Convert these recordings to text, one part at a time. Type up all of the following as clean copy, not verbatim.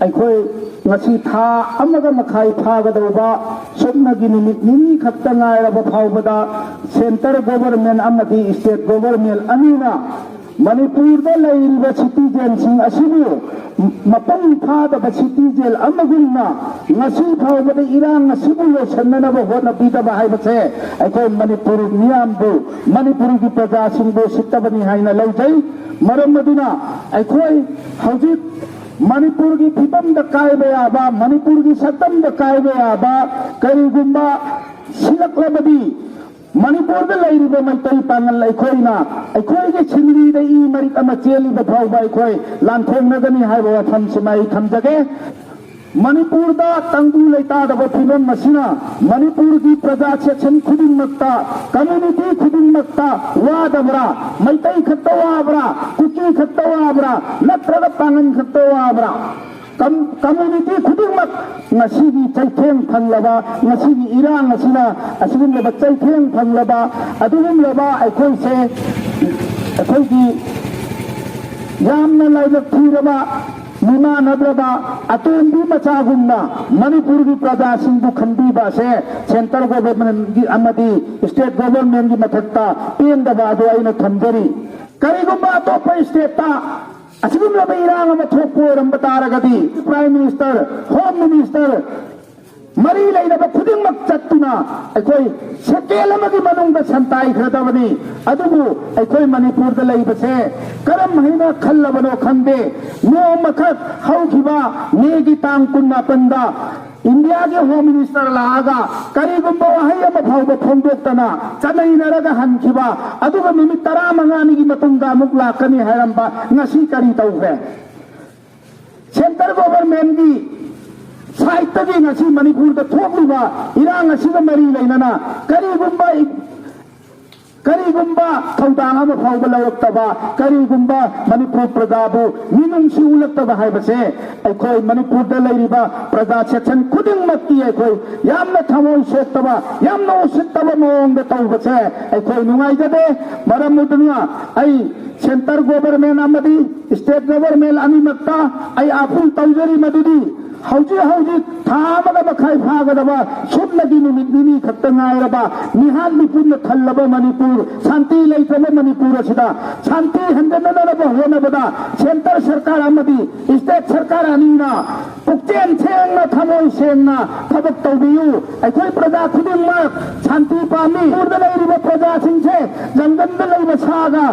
ꯑꯩꯈꯣꯏ ꯉꯁꯤ ꯊꯥ ꯑꯃꯒ ꯃꯈꯥꯏ ꯐꯥꯒꯗꯧꯕ ꯁꯨꯞꯅꯒꯤ ꯅꯨꯃꯤꯠ ꯅꯤꯅꯤ ꯈꯛꯇ ꯉꯥꯏꯔꯕ ꯐꯥꯎꯕꯗ ꯁꯦꯟꯇꯔ ꯒꯣꯚꯔꯟꯃꯦꯟꯠ ꯑꯃꯗꯤ ꯁ꯭ꯇꯦꯠ ꯒꯣꯚꯔꯟꯃꯦꯟꯠ ꯑꯅꯤꯅ ꯃꯅꯤꯄꯨꯔꯗ ꯂꯩꯔꯤꯕ ꯁꯤꯇꯤꯖꯦꯟꯁꯤꯡ ꯑꯁꯤꯕꯨ ꯃꯄꯨꯡ ꯐꯥꯗꯕ ꯁꯤꯇꯤꯖꯦꯟ ꯑꯃꯒꯨꯝꯅ ꯉꯁꯤ ꯐꯥꯎꯕꯗ ꯏꯔꯥꯡ ꯑꯁꯤꯕꯨ ꯂꯣꯏꯁꯤꯟꯅꯅꯕ ꯍꯣꯠꯅꯕꯤꯗꯕ ꯍꯥꯏꯕꯁꯦ ꯑꯩꯈꯣꯏ ꯃꯅꯤꯄꯨꯔ ꯃꯤꯌꯥꯝꯕꯨ ꯃꯅꯤꯄꯨꯔꯒꯤ ꯄ꯭ꯔꯖꯥꯁꯤꯡꯕꯨ ꯁꯤꯠꯇꯕꯅꯤ ꯍꯥꯏꯅ ꯂꯧꯖꯩ ꯃꯔꯝ ꯑꯗꯨꯅ ꯑꯩꯈꯣꯏ ꯍꯧꯖꯤꯛ ꯃꯅꯤꯄꯨꯔꯒꯤ ꯐꯤꯕꯝꯗ ꯀꯥꯏꯕ ꯌꯥꯕ ꯃꯅꯤꯄꯨꯔꯒꯤ ꯁꯛꯇꯝꯗ ꯀꯥꯏꯕ ꯌꯥꯕ ꯀꯔꯤꯒꯨꯝꯕ ꯁꯤꯜꯂꯛꯂꯕꯗꯤ ꯃꯅꯤꯄꯨꯔꯗ ꯂꯩꯔꯤꯕ ꯃꯩꯇꯩ ꯄꯥꯡꯒꯜ ꯑꯩꯈꯣꯏꯅ ꯑꯩꯈꯣꯏꯒꯤ ꯁꯤꯟꯂꯤꯗ ꯏ ꯃꯔꯤꯛ ꯑꯃ ꯆꯦꯜꯂꯤꯕ ꯐꯥꯎꯕ ꯑꯩꯈꯣꯏ ꯂꯥꯟꯊꯦꯡꯅꯒꯅꯤ ꯍꯥꯏꯕ ꯋꯥꯐꯝꯁꯤꯃ ꯑꯩ ꯊꯝꯖꯒꯦ ꯃꯅꯤꯄꯨꯔꯗ ꯇꯪꯗꯨ ꯂꯩꯇꯥꯗꯕ ꯐꯤꯕꯝ ꯑꯁꯤꯅ ꯃꯅꯤꯄꯨꯔꯒꯤ ꯄ꯭ꯔꯖꯥ ꯁꯦꯛꯁꯟ ꯈꯨꯗꯤꯡꯃꯛꯇ ꯀꯝꯃ꯭ꯌꯨꯅꯤꯇꯤ ꯈꯨꯗꯤꯡꯃꯛꯇ ꯋꯥꯗꯕ꯭ꯔꯥ ꯃꯩꯇꯩ ꯈꯛꯇ ꯋꯥꯕ꯭ꯔꯥ ꯀꯨꯀꯤ ꯈꯛꯇ ꯋꯥꯕ꯭ꯔꯥ ꯅꯠꯇ꯭ꯔꯒ ꯄꯥꯡꯒꯜ ꯈꯛꯇ ꯋꯥꯕ꯭ꯔꯥ ꯀꯝꯃ꯭ꯌꯨꯅꯤꯇꯤ ꯈꯨꯗꯤꯡꯃꯛ ꯉꯁꯤꯒꯤ ꯆꯩꯊꯦꯡ ꯐꯪꯂꯕ ꯉꯁꯤꯒꯤ ꯏꯔꯥꯡ ꯑꯁꯤꯅ ꯑꯁꯤꯒꯨꯝꯂꯕ ꯆꯩꯊꯦꯡ ꯐꯪꯂꯕ ꯑꯗꯨꯒꯨꯝꯂꯕ ꯑꯩꯈꯣꯏꯁꯦ ꯑꯩꯈꯣꯏꯒꯤ ꯌꯥꯝꯅ ꯂꯥꯏꯕꯛ ꯊꯤꯔꯕ ꯃꯤꯃꯥꯟꯅꯗ꯭ꯔꯕ ꯑꯇꯣꯟꯕꯤ ꯃꯆꯥꯒꯨꯝꯅ ꯃꯅꯤꯄꯨꯔꯒꯤ ꯄ꯭ꯔꯖꯥꯁꯤꯡꯕꯨ ꯈꯟꯕꯤꯕ ꯑꯁꯦ ꯁꯦꯟꯇꯔ ꯒꯣꯚꯔꯟꯃꯦꯟꯠꯒꯤ ꯑꯃꯗꯤ ꯁ꯭ꯇꯦꯠ ꯒꯣꯚꯔꯟꯃꯦꯟꯠꯒꯤ ꯃꯊꯛꯇ ꯄꯦꯟꯗꯕ ꯑꯗꯨ ꯑꯩꯅ ꯊꯝꯖꯔꯤ ꯀꯔꯤꯒꯨꯝꯕ ꯑꯇꯣꯞꯄ ꯁ꯭ꯇꯦꯠꯇ ꯑꯁꯤꯒꯨꯝꯂꯕ ꯏꯔꯥꯡ ꯑꯃ ꯊꯣꯛꯄ ꯑꯣꯏꯔꯝꯕ ꯇꯥꯔꯒꯗꯤ ꯄ꯭ꯔꯥꯏꯝ ꯃꯤꯅꯤꯁꯇꯔ ꯍꯣꯝ ꯃꯤꯅꯤꯁꯇꯔ ꯃꯔꯤ ꯂꯩꯅꯕ ꯈꯨꯗꯤꯡꯃꯛ ꯆꯠꯇꯨꯅ ꯑꯩꯈꯣꯏ ꯁꯦꯀꯦꯟ ꯑꯃꯒꯤ ꯃꯅꯨꯡꯗ ꯁꯟꯇꯥꯏꯈ꯭ꯔꯗꯕꯅꯤ ꯑꯗꯨꯕꯨ ꯑꯩꯈꯣꯏ ꯃꯅꯤꯄꯨꯔꯗ ꯂꯩꯕꯁꯦ ꯀꯔꯝ ꯍꯥꯏꯅ ꯈꯜꯂꯕꯅꯣ ꯈꯪꯗꯦ ꯅꯣꯡꯃꯈꯛ ꯍꯧꯈꯤꯕ ꯃꯦꯒꯤ ꯇꯥꯡ 19ꯗ इंडिया होम मिनिस्टर लागा करीगुंबा वहाई अमा फाउबा फोंदोक्तना चनैनरगा हनखिबा अदुगा निमित 15 गी मतुंगा अमुक लाकनी हायरंबा ngasi करी तौग्रे सेंट्रल गवर्नमेंट की साहित्य ngasi मणिपुर दा थोक्लिबा इरांग असिगा मरी लैनना करीगुंबा थौदांग अमा फाउबा लवक्तबा करीगुंबा मणिपुर प्रजाबु मिनुंगसि उलक्तबा हायबसे अखोय मणिपुर दा लैरिबा प्रजा सेक्शन खुदिंगमक्की अखोय यामना थमोय सोक्तबा यामना उसित्तबा मोंगदा तौबसे अखोय नुंगाइजदे मरम उदुना आई सेंट्रल गवर्नमेंट अमदी स्टेट गवर्नमेंट अनिमक्ता आई आफुल तौजरी मदुदी हौजी हौजी थामगा मखाई फागदबा सुबलगी नुमित निनी खत्तंगायरबा निहाल निपुन थल्लबा मणिपुर शांति लैथबा मणिपुर असिदा शांति हंदननबा होनबदा सेंटर सरकार अमदी स्टेट सरकार अनिना पुक्चेन सेंगना थमोय सेंगना थबक तौबियु अखोय प्रजा खुदिंमक शांति पामी पूर्द लैरिबा प्रजा सिंसे जंगल लैबा सागा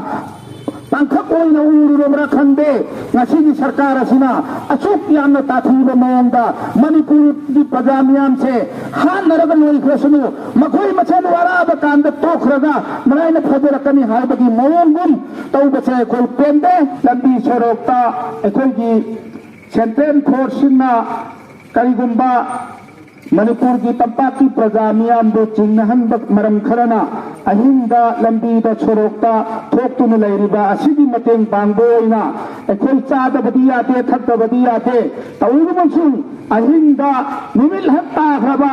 पांखक ओइना उरुरबरा खंदे ngasi सरकार असिना अचूक यामना ताथीबा मौंगदा मणिपुर की प्रजा मियाम से हानरग लोइख्रसनु मखोय मछन वाराब कांद तोखरगा मरायना फजरकनी हायबगी मौंगुम तौबसे कोई पेंदे लंबी सरोक्ता अखोयगी सेंट्रल फोर्सना करीगुंबा मणिपुर की तंपा की प्रजा मियाम दो चिन्हन मरम खरना अहिंदा लंबी द छोरोक्ता थोक्तुन लैरिबा असिगी मतेंग पांगबोइना अखोय चादबदी याते थक्तबदी याते तौरुमसु अहिंदा नुमिल हत्ता खरबा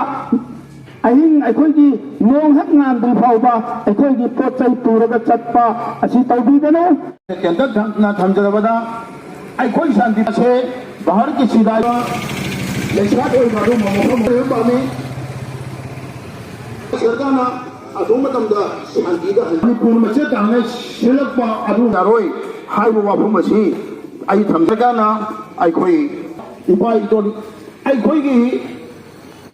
अहिंग अखोयगी नोंग हक नांद्रि फावबा अखोयगी पोचै पुरगा चटपा असि तौबीदनो केंद्र ना थमजरबदा अखोय शांति से बाहर की सिदाय लेसात ओइ मारू ममो बामी सरकारना अदुमतमदा शांतिदा मणिपुर मचे तांगे सिलकपा अदु नारोय हाइबो वाफम असि आई थमजगाना आइखोय इपा इतोन आइखोयगी